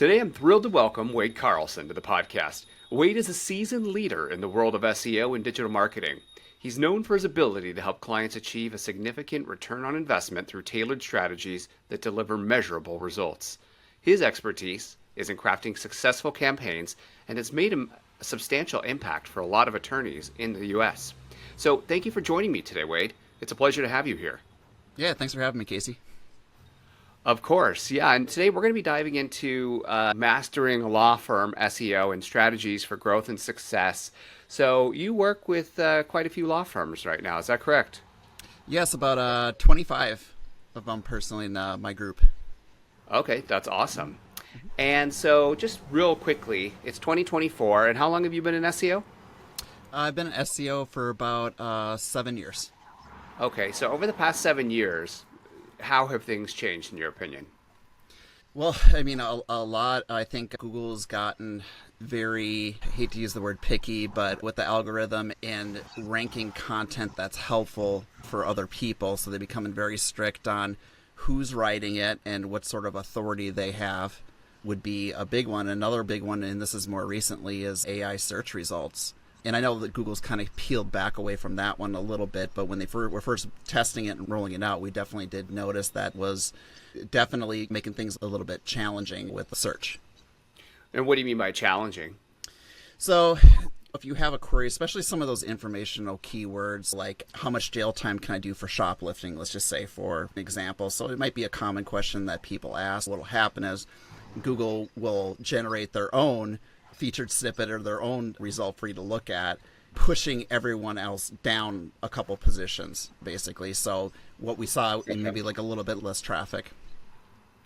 Today, I'm thrilled to welcome Wade Carlson to the podcast. Wade is a seasoned leader in the world of SEO and digital marketing. He's known for his ability to help clients achieve a significant return on investment through tailored strategies that deliver measurable results. His expertise is in crafting successful campaigns and has made a substantial impact for a lot of attorneys in the U.S. So thank you for joining me today, Wade. It's a pleasure to have you here. Yeah, thanks for having me, Casey. Of course, yeah. And today we're going to be diving into mastering a law firm SEO and strategies for growth and success. So you work with quite a few law firms right now. Is that correct? Yes, about 25 of them personally in my group. Okay, that's awesome. And so just real quickly, it's 2024. And how long have you been in SEO? I've been in SEO for about 7 years. Okay, so over the past 7 years, how have things changed in your opinion? Well, I mean, a lot. I think Google's gotten very, I hate to use the word picky, but with the algorithm and ranking content that's helpful for other people. So they're becoming very strict on who's writing it and what sort of authority they have would be a big one. Another big one, and this is more recently, is AI search results. And I know that Google's kind of peeled back away from that one a little bit, but when they were first testing it and rolling it out, we definitely did notice that was definitely making things a little bit challenging with the search. And what do you mean by challenging? So if you have a query, especially some of those informational keywords, like how much jail time can I do for shoplifting, let's just say, for example. So it might be a common question that people ask. What will happen is Google will generate their own featured snippet or their own result for you to look at, pushing everyone else down a couple positions, basically. So what we saw, maybe like a little bit less traffic.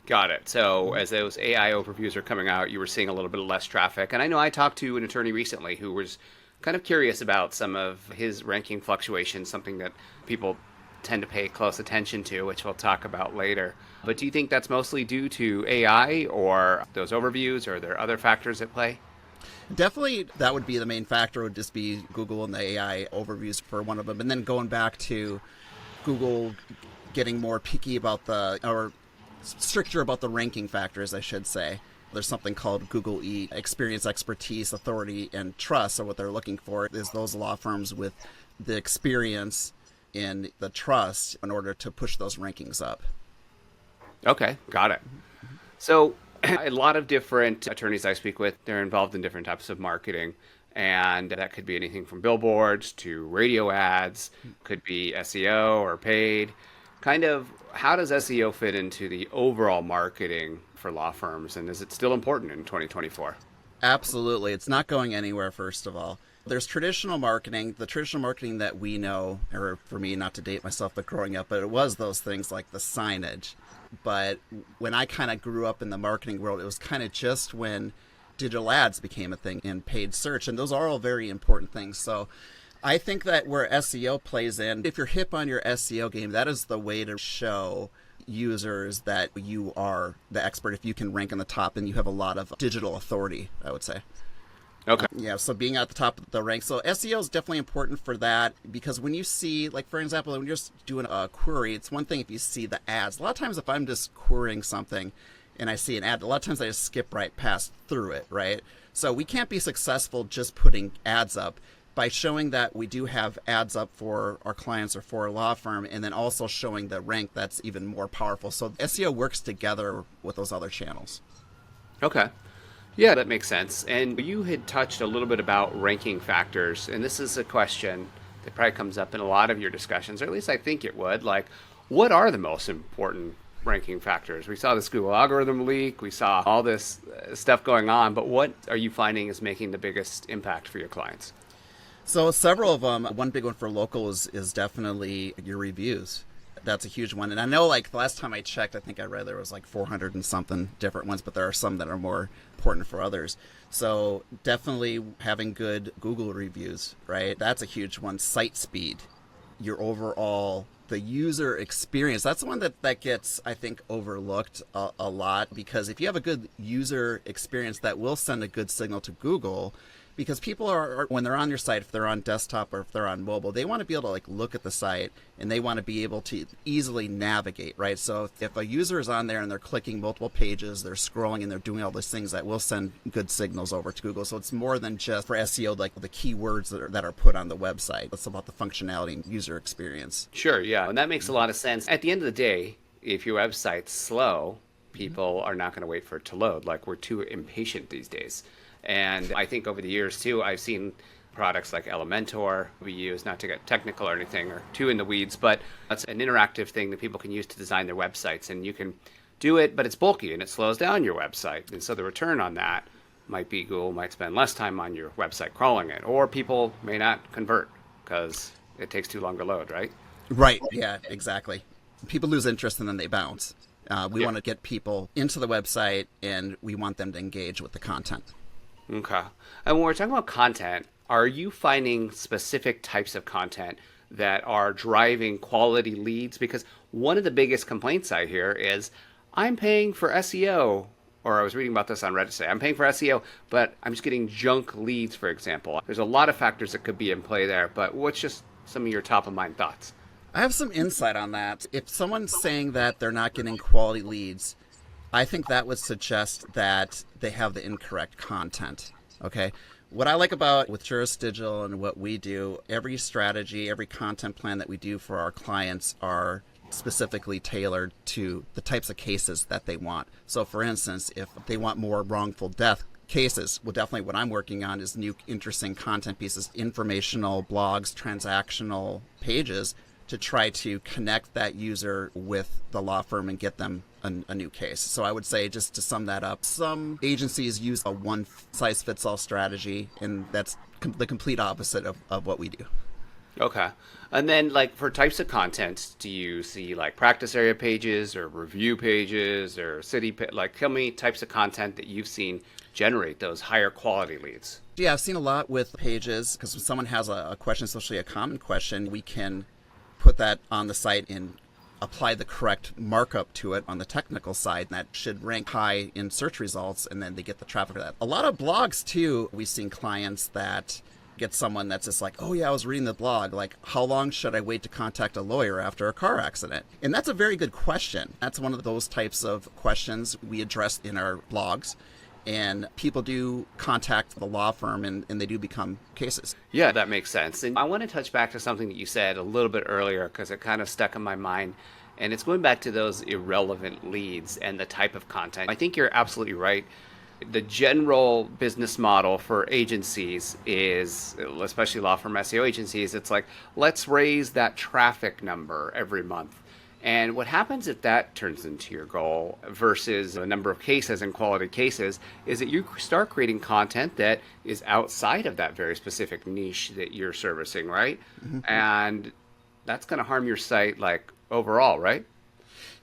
Got it. So as those AI overviews are coming out, you were seeing a little bit less traffic. And I know I talked to an attorney recently who was kind of curious about some of his ranking fluctuations, something that people tend to pay close attention to, which we'll talk about later. But do you think that's mostly due to AI or those overviews, or are there other factors at play? Definitely, that would be the main factor, would just be Google and the AI overviews for one of them. And then going back to Google getting more picky about or stricter about the ranking factors, I should say. There's something called Google experience, expertise, authority, and trust. So what they're looking for is those law firms with the experience and the trust in order to push those rankings up. Okay, got it. So a lot of different attorneys I speak with, they're involved in different types of marketing. And that could be anything from billboards to radio ads, could be SEO or paid. Kind of, how does SEO fit into the overall marketing for law firms? And is it still important in 2024? Absolutely. It's not going anywhere, first of all. There's traditional marketing, the traditional marketing that we know, or for me, not to date myself, but growing up, but it was those things like the signage. But when I kind of grew up in the marketing world, it was kind of just when digital ads became a thing and paid search. And those are all very important things. So I think that where SEO plays in, if you're hip on your SEO game, that is the way to show users that you are the expert. If you can rank on the top and you have a lot of digital authority, I would say. Okay. Yeah, so being at the top of the rank. So SEO is definitely important for that, because when you see, like, for example, when you're just doing a query, it's one thing if you see the ads. A lot of times if I'm just querying something and I see an ad, a lot of times I just skip right past through it, right? So we can't be successful just putting ads up. By showing that we do have ads up for our clients or for our law firm, and then also showing the rank, that's even more powerful. So SEO works together with those other channels. Okay. Yeah, that makes sense. And you had touched a little bit about ranking factors, and this is a question that probably comes up in a lot of your discussions, or at least I think it would. Like, what are the most important ranking factors? We saw this Google algorithm leak, we saw all this stuff going on, but what are you finding is making the biggest impact for your clients? So several of them. One big one for local is definitely your reviews. That's a huge one. And I know, like, the last time I checked, I think I read there was like 400 and something different ones, but there are some that are more important for others. So definitely having good Google reviews, right? That's a huge one. Site speed, your overall, the user experience. That's the one that gets, I think, overlooked a lot, because if you have a good user experience, that will send a good signal to Google. Because people are when they're on your site, if they're on desktop or if they're on mobile, they want to be able to like look at the site and they want to be able to easily navigate, right? So if a user is on there and they're clicking multiple pages, they're scrolling and they're doing all these things, that will send good signals over to Google. So it's more than just for SEO, like the keywords that are put on the website. It's about the functionality and user experience. Sure, yeah. And that makes a lot of sense. At the end of the day, if your website's slow, people are not going to wait for it to load. Like, we're too impatient these days. And I think over the years, too, I've seen products like Elementor we use, not to get technical or anything or too in the weeds, but that's an interactive thing that people can use to design their websites. And you can do it, but it's bulky and it slows down your website. And so the return on that might be Google might spend less time on your website crawling it, or people may not convert because it takes too long to load, right? Right. Yeah, exactly. People lose interest and then they bounce. We want to get people into the website and we want them to engage with the content. Okay. And when we're talking about content, are you finding specific types of content that are driving quality leads? Because one of the biggest complaints I hear is, I'm paying for SEO, or I was reading about this on Reddit today, I'm paying for SEO, but I'm just getting junk leads, for example. There's a lot of factors that could be in play there, but what's just some of your top of mind thoughts? I have some insight on that. If someone's saying that they're not getting quality leads, I think that would suggest that they have the incorrect content. Okay. What I like about with Juris Digital and what we do, every strategy, every content plan that we do for our clients are specifically tailored to the types of cases that they want. So for instance, if they want more wrongful death cases, well, definitely what I'm working on is new interesting content pieces, informational blogs, transactional pages, to try to connect that user with the law firm and get them a new case. So I would say, just to sum that up, some agencies use a one-size-fits-all strategy, and that's the complete opposite of what we do. Okay. And then, like, for types of content, do you see like practice area pages or review pages or like, tell me types of content that you've seen generate those higher quality leads? Yeah, I've seen a lot with pages, because when someone has a question, especially a common question, we can put that on the site and apply the correct markup to it on the technical side. And that should rank high in search results, and then they get the traffic for that. A lot of blogs too, we've seen clients that get someone that's just like, oh yeah, I was reading the blog, like, how long should I wait to contact a lawyer after a car accident? And that's a very good question. That's one of those types of questions we address in our blogs. And people do contact the law firm, and they do become cases. Yeah, that makes sense. And I want to touch back to something that you said a little bit earlier, because it kind of stuck in my mind. And it's going back to those irrelevant leads and the type of content. I think you're absolutely right. The general business model for agencies is, especially law firm SEO agencies, it's like, let's raise that traffic number every month. And what happens if that turns into your goal versus the number of cases and quality cases is that you start creating content that is outside of that very specific niche that you're servicing, right? Mm-hmm. And that's going to harm your site, like, overall, right?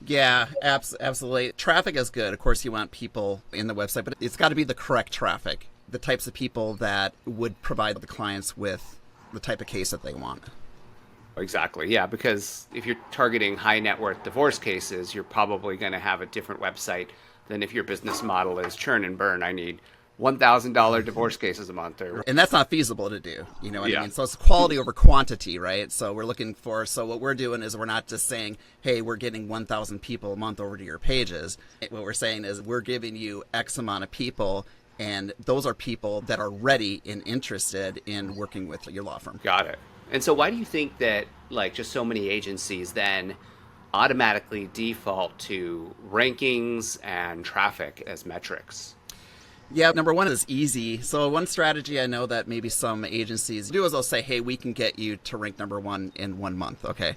Yeah, absolutely. Traffic is good. Of course, you want people in the website, but it's got to be the correct traffic, the types of people that would provide the clients with the type of case that they want. Exactly. Yeah, because if you're targeting high net worth divorce cases, you're probably going to have a different website than if your business model is churn and burn. I need $1,000 divorce cases a month. And that's not feasible to do. You know what I mean? So it's quality over quantity, right? So we're looking for, so what we're doing is we're not just saying, hey, we're getting 1,000 people a month over to your pages. What we're saying is we're giving you X amount of people, and those are people that are ready and interested in working with your law firm. Got it. And so why do you think that, like, just so many agencies then automatically default to rankings and traffic as metrics? Yeah, number one is easy. So one strategy I know that maybe some agencies do is they'll say, hey, we can get you to rank number one in 1 month, okay?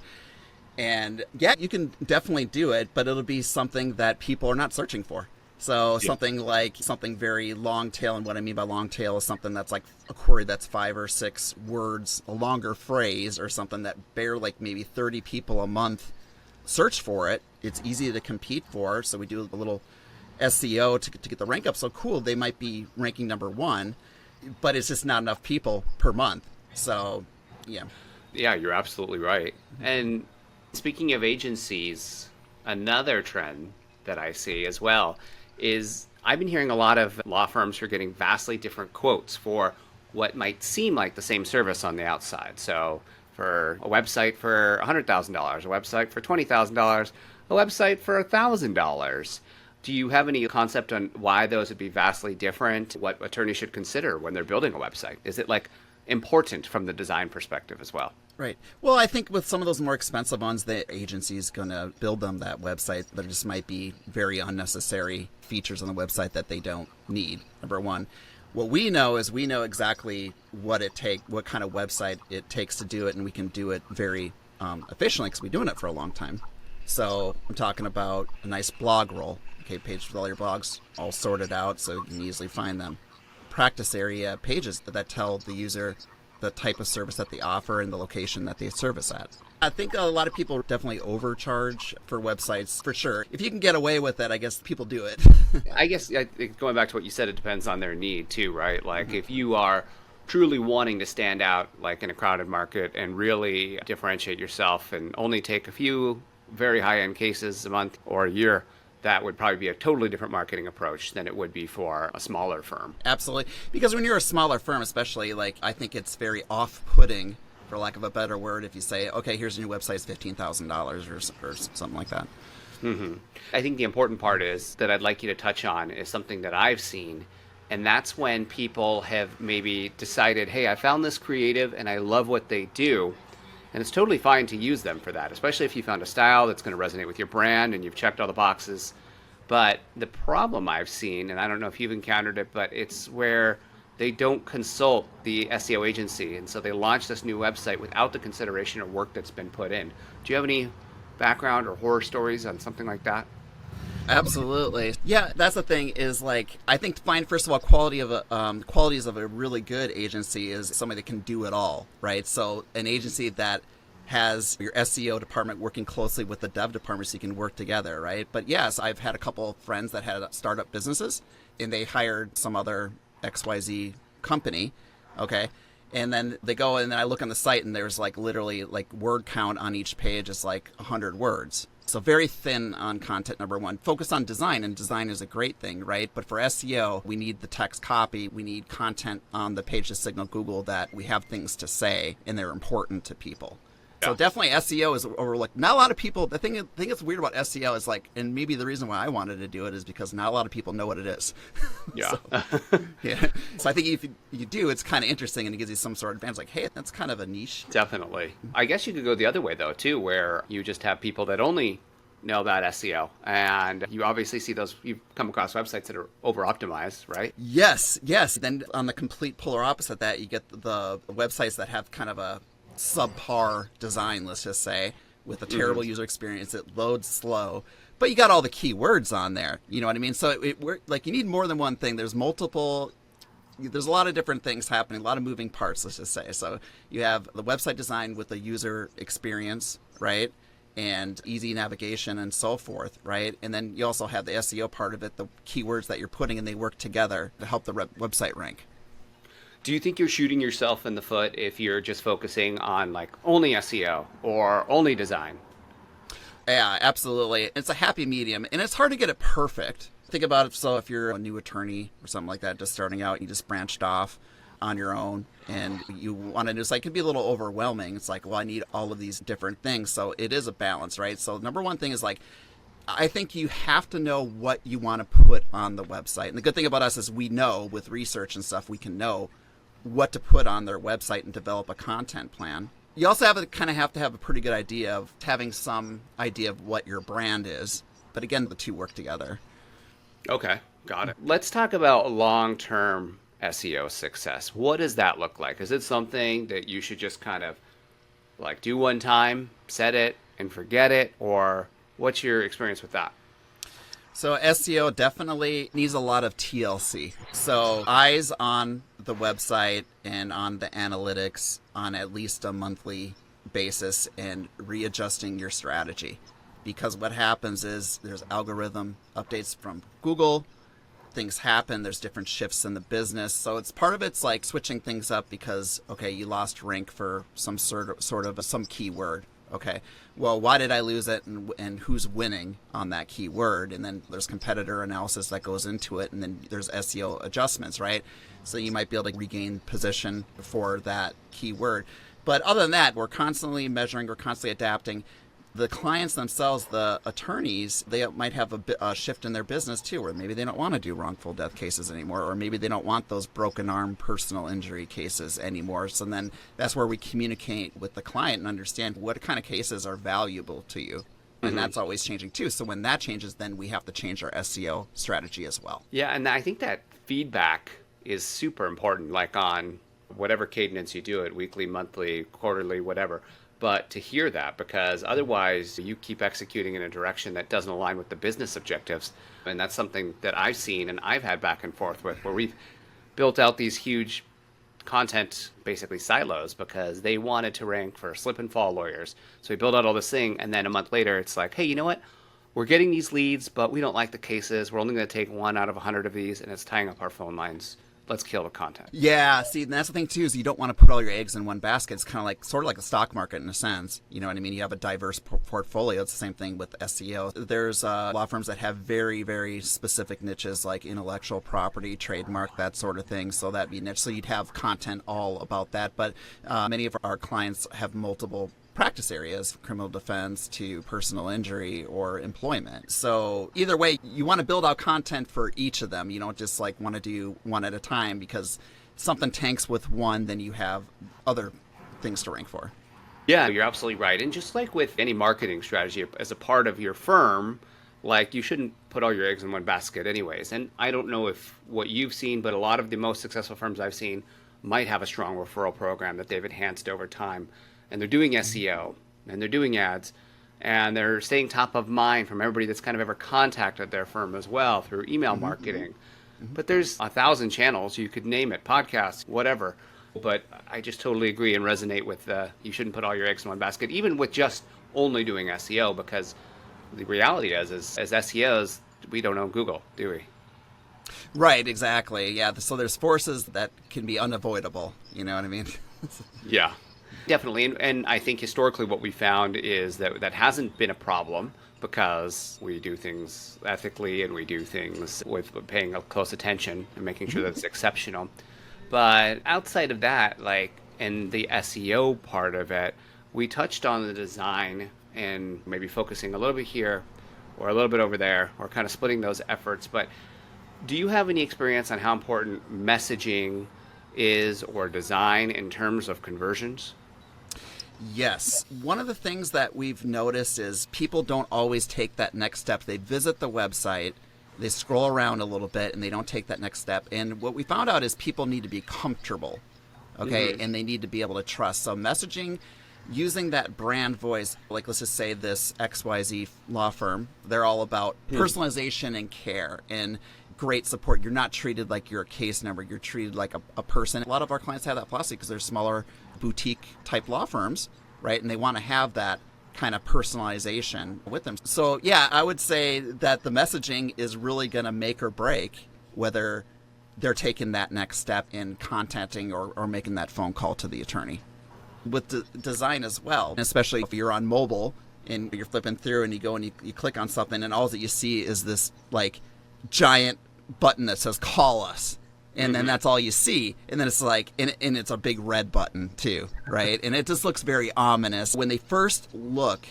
And yeah, you can definitely do it, but it'll be something that people are not searching for. So something like something very long tail, and what I mean by long tail is something that's like a query that's 5 or 6 words, a longer phrase, or something that barely, like maybe 30 people a month search for it. It's easy to compete for, so we do a little SEO to get the rank up. So cool, they might be ranking number 1, but it's just not enough people per month. So yeah. Yeah, you're absolutely right. And speaking of agencies, another trend that I see as well is I've been hearing a lot of law firms who are getting vastly different quotes for what might seem like the same service on the outside. So for a website for $100,000, a website for $20,000, a website for $1,000. Do you have any concept on why those would be vastly different? What attorneys should consider when they're building a website? Is it like important from the design perspective as well? Right. Well, I think with some of those more expensive ones, the agency's going to build them that website. There just might be very unnecessary features on the website that they don't need, number one. What we know is we know exactly what kind of website it takes to do it, and we can do it very efficiently because we've been doing it for a long time. So I'm talking about a nice blog roll, okay, page with all your blogs all sorted out so you can easily find them. Practice area pages that tell the user the type of service that they offer and the location that they service at. I think a lot of people definitely overcharge for websites, for sure. If you can get away with it, I guess people do it. I think going back to what you said, it depends on their need too, right? Like if you are truly wanting to stand out like in a crowded market and really differentiate yourself and only take a few very high-end cases a month or a year, that would probably be a totally different marketing approach than it would be for a smaller firm. Absolutely. Because when you're a smaller firm, especially, like, I think it's very off-putting, for lack of a better word, if you say, okay, here's a new website, it's $15,000 or something like that. Mm-hmm. I think the important part is that I'd like you to touch on is something that I've seen, and that's when people have maybe decided, hey, I found this creative and I love what they do. And it's totally fine to use them for that, especially if you found a style that's going to resonate with your brand and you've checked all the boxes. But the problem I've seen, and I don't know if you've encountered it, but it's where they don't consult the SEO agency. And so they launch this new website without the consideration or work that's been put in. Do you have any background or horror stories on something like that? Absolutely. Yeah, that's the thing is, like, I think to find, first of all, qualities of a really good agency is somebody that can do it all, right? So an agency that has your SEO department working closely with the dev department so you can work together, right? But yes, I've had a couple of friends that had startup businesses and they hired some other XYZ company, okay? And then they go and then I look on the site and there's like literally like word count on each page is like 100 words. So very thin on content, number one. Focus on design, and design is a great thing, right? But for SEO, we need the text copy. We need content on the page to signal Google that we have things to say and they're important to people. Yeah. So definitely SEO is overlooked. Not a lot of people, the thing that's weird about SEO is like, and maybe the reason why I wanted to do it is because not a lot of people know what it is. Yeah. So I think if you do, it's kind of interesting and it gives you some sort of advantage. Like, hey, that's kind of a niche. Definitely. I guess you could go the other way though too, where you just have people that only know about SEO, and you obviously see those. You've come across websites that are over-optimized, right? Yes. Then on the complete polar opposite of that, you get the websites that have kind of a subpar design, let's just say, with a terrible user experience. It loads slow, but you got all the keywords on there. You know what I mean? So like you need more than one thing. There's a lot of different things happening, a lot of moving parts, let's just say. So you have the website design with the user experience, right? And easy navigation and so forth, right? And then you also have the SEO part of it, the keywords that you're putting, and they work together to help the website rank. Do you think you're shooting yourself in the foot if you're just focusing on like only SEO or only design? Yeah, absolutely. It's a happy medium, and it's hard to get it perfect. Think about it. So if you're a new attorney or something like that, just starting out, you just branched off on your own and you want to do, it's like, it can be a little overwhelming. It's like, well, I need all of these different things. So it is a balance, right? So number one thing is like, I think you have to know what you want to put on the website. And the good thing about us is we know with research and stuff, we can know what to put on their website and develop a content plan. You also have to have a pretty good idea of having some idea of what your brand is. But again, the two work together. Okay, got it. Let's talk about long-term SEO success. What does that look like? Is it something that you should just kind of like do one time, set it and forget it? Or what's your experience with that? So SEO definitely needs a lot of TLC. So eyes on the website and on the analytics on at least a monthly basis and readjusting your strategy. Because what happens is there's algorithm updates from Google, things happen, there's different shifts in the business. So it's part of it's like switching things up because, okay, you lost rank for some sort of some keyword. Okay, well, why did I lose it, and who's winning on that keyword? And then there's competitor analysis that goes into it, and then there's SEO adjustments, right? So you might be able to regain position for that keyword. But other than that, we're constantly measuring, we're constantly adapting. The clients themselves, the attorneys, they might have a shift in their business too, where maybe they don't want to do wrongful death cases anymore, or maybe they don't want those broken arm personal injury cases anymore. So then that's where we communicate with the client and understand what kind of cases are valuable to you. And that's always changing too. So when that changes, then we have to change our SEO strategy as well. Yeah, and I think that feedback is super important, like on whatever cadence you do it, weekly, monthly, quarterly, whatever. But to hear that, because otherwise you keep executing in a direction that doesn't align with the business objectives. And that's something that I've seen and I've had back and forth with, where we've built out these huge content, basically silos, because they wanted to rank for slip and fall lawyers. So we build out all this thing, and then a month later it's like, hey, you know what? We're getting these leads, but we don't like the cases. We're only going to take 1 out of 100 of these, and it's tying up our phone lines. Let's kill the content. Yeah, see, and that's the thing too, is you don't want to put all your eggs in one basket. It's kind of like, sort of like the stock market in a sense. You know what I mean? You have a diverse portfolio. It's the same thing with SEO. There's law firms that have very, very specific niches, like intellectual property, trademark, that sort of thing. So that'd be niche. So you'd have content all about that. But many of our clients have multiple practice areas, from criminal defense to personal injury or employment. So either way, you want to build out content for each of them. You don't just like want to do one at a time, because something tanks with one, then you have other things to rank for. Yeah, you're absolutely right. And just like with any marketing strategy as a part of your firm, like you shouldn't put all your eggs in one basket anyways. And I don't know if what you've seen, but a lot of the most successful firms I've seen might have a strong referral program that they've enhanced over time. And they're doing SEO, and they're doing ads, and they're staying top of mind from everybody that's kind of ever contacted their firm as well through email marketing. But there's 1,000 channels, you could name it, podcasts, whatever. But I just totally agree and resonate with you shouldn't put all your eggs in one basket, even with just only doing SEO, because the reality is as SEOs, we don't own Google, do we? Right, exactly. Yeah, so there's forces that can be unavoidable. You know what I mean? Yeah. Definitely, and I think historically what we found is that hasn't been a problem, because we do things ethically and we do things with paying close attention and making sure that it's exceptional. But outside of that, like in the SEO part of it, we touched on the design and maybe focusing a little bit here or a little bit over there, or kind of splitting those efforts. But do you have any experience on how important messaging is or design in terms of conversions? Yes. One of the things that we've noticed is people don't always take that next step. They visit the website, they scroll around a little bit, and they don't take that next step. And what we found out is people need to be comfortable, okay, and they need to be able to trust. So messaging, using that brand voice, like let's just say this XYZ law firm, they're all about personalization and care and great support. You're not treated like you're a case number. You're treated like a person. A lot of our clients have that philosophy because they're smaller boutique type law firms, right? And they want to have that kind of personalization with them. So yeah, I would say that the messaging is really going to make or break whether they're taking that next step in contacting or making that phone call to the attorney. With the design as well, especially if you're on mobile and you're flipping through and you go and you click on something and all that you see is this like giant button that says call us. And then that's all you see. And then it's like, and it's a big red button too, right? And it just looks very ominous. When they first look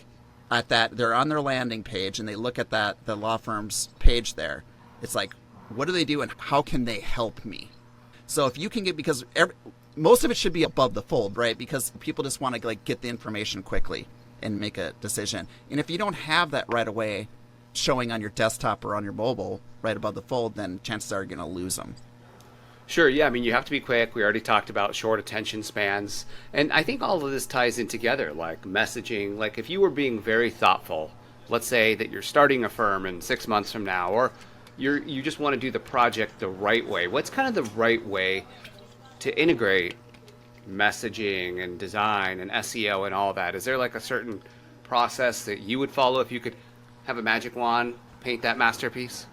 at that, they're on their landing page and they look at that, the law firm's page there. It's like, what do they do and how can they help me? So if you can get, because most of it should be above the fold, right? Because people just want to like get the information quickly and make a decision. And if you don't have that right away showing on your desktop or on your mobile right above the fold, then chances are you're going to lose them. Sure, yeah. I mean, you have to be quick. We already talked about short attention spans. And I think all of this ties in together, like messaging. Like if you were being very thoughtful, let's say that you're starting a firm in 6 months from now, or you just want to do the project the right way. What's kind of the right way to integrate messaging and design and SEO and all that? Is there like a certain process that you would follow if you could have a magic wand, paint that masterpiece?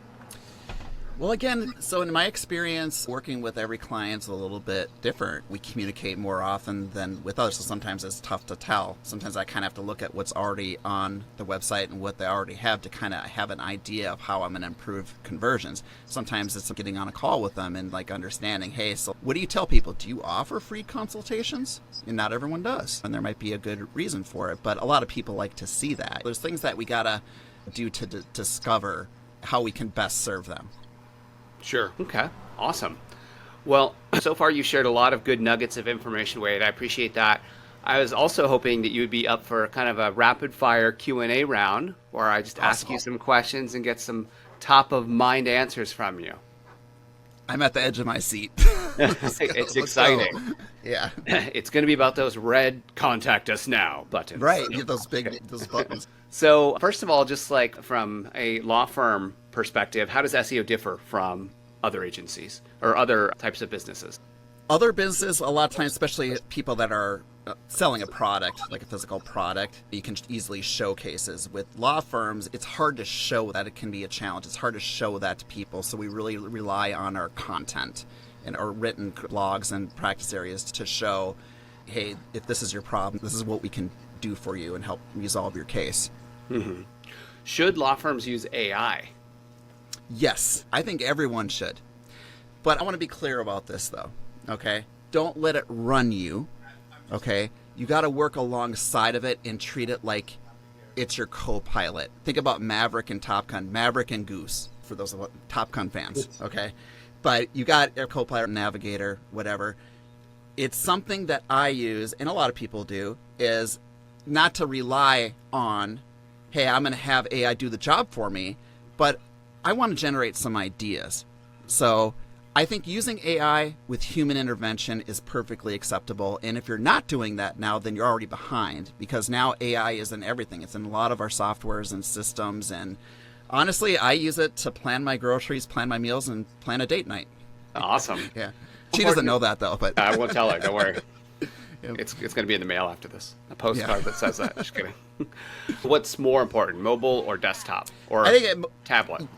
Well, again, so in my experience, working with every client's a little bit different. We communicate more often than with others, so sometimes it's tough to tell. Sometimes I kind of have to look at what's already on the website and what they already have to kind of have an idea of how I'm going to improve conversions. Sometimes it's getting on a call with them and like understanding, hey, so what do you tell people? Do you offer free consultations? And not everyone does, and there might be a good reason for it, but a lot of people like to see that. There's things that we got to do to discover how we can best serve them. Sure. Okay. Awesome. Well, so far you shared a lot of good nuggets of information, Wade. I appreciate that. I was also hoping that you would be up for kind of a rapid fire Q&A round where I just ask you some questions and get some top of mind answers from you. I'm at the edge of my seat. It's exciting. Go. Yeah. It's going to be about those red contact us now buttons. Right. Get those buttons. So first of all, just like from a law firm perspective, how does SEO differ from other agencies or other types of businesses? Other businesses, a lot of times, especially people that are selling a product, like a physical product, you can easily show cases. With law firms, it's hard to show that. It can be a challenge. It's hard to show that to people. So we really rely on our content and our written blogs and practice areas to show, hey, if this is your problem, this is what we can do for you and help resolve your case. Mm-hmm. Should law firms use AI? Yes, I think everyone should. But I want to be clear about this, though, okay? Don't let it run you, okay? You got to work alongside of it and treat it like it's your co-pilot. Think about Maverick and Top Gun, Maverick and Goose, for those Top Gun fans, okay? But you got a co-pilot, navigator, whatever. It's something that I use, and a lot of people do, is not to rely on, hey, I'm going to have AI do the job for me, but I want to generate some ideas. So I think using AI with human intervention is perfectly acceptable. And if you're not doing that now, then you're already behind, because now AI is in everything. It's in a lot of our softwares and systems. And honestly, I use it to plan my groceries, plan my meals, and plan a date night. Awesome. Yeah. She doesn't know that, though. But I won't tell her. Don't worry. Yep. It's going to be in the mail after this. A postcard that says that. Just kidding. What's more important, mobile or desktop or I think tablet?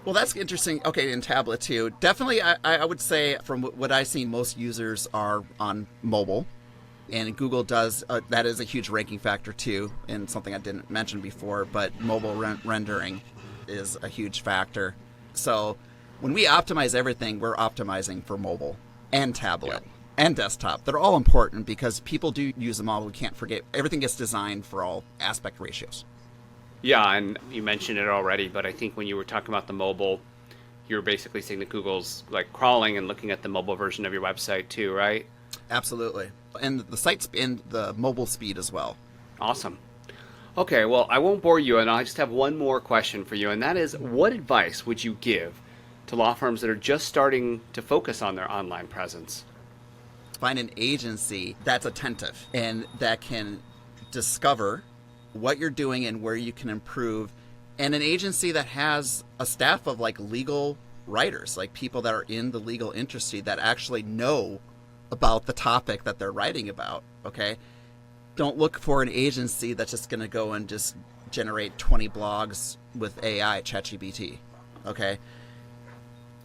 Well, that's interesting. Okay, in tablet too. Definitely, I would say from what I've seen, most users are on mobile. And Google does, that is a huge ranking factor too, and something I didn't mention before, but mobile rendering is a huge factor. So when we optimize everything, we're optimizing for mobile and tablet. Yeah. And desktop. They're all important because people do use them all. We can't forget. Everything gets designed for all aspect ratios. Yeah, and you mentioned it already, but I think when you were talking about the mobile, you're basically saying that Google's like crawling and looking at the mobile version of your website too, right? Absolutely. And the site's and the mobile speed as well. Awesome. Okay, well, I won't bore you, and I just have one more question for you, and that is, what advice would you give to law firms that are just starting to focus on their online presence? Find an agency that's attentive and that can discover what you're doing and where you can improve, and an agency that has a staff of like legal writers, like people that are in the legal industry that actually know about the topic that they're writing about, okay? Don't look for an agency that's just going to go and just generate 20 blogs with AI, ChatGPT, okay?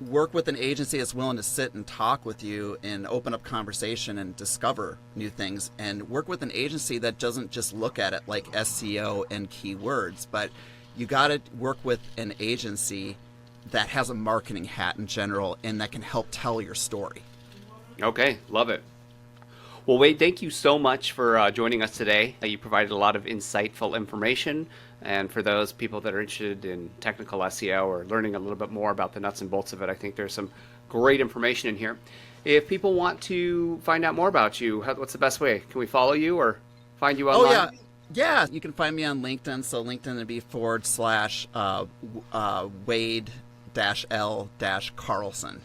Work with an agency that's willing to sit and talk with you and open up conversation and discover new things, and work with an agency that doesn't just look at it like SEO and keywords, but you got to work with an agency that has a marketing hat in general and that can help tell your story. Okay, love it. Well, Wade, thank you so much for joining us today. You provided a lot of insightful information. And for those people that are interested in technical SEO or learning a little bit more about the nuts and bolts of it, I think there's some great information in here. If people want to find out more about you, what's the best way? Can we follow you or find you online? Oh, yeah. You can find me on LinkedIn. So LinkedIn would be /Wade-L-Carlson.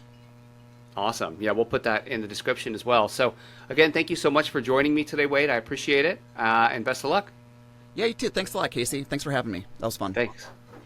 Awesome. Yeah, we'll put that in the description as well. So again, thank you so much for joining me today, Wade. I appreciate it. And best of luck. Yeah, you too. Thanks a lot, Casey. Thanks for having me. That was fun. Thanks.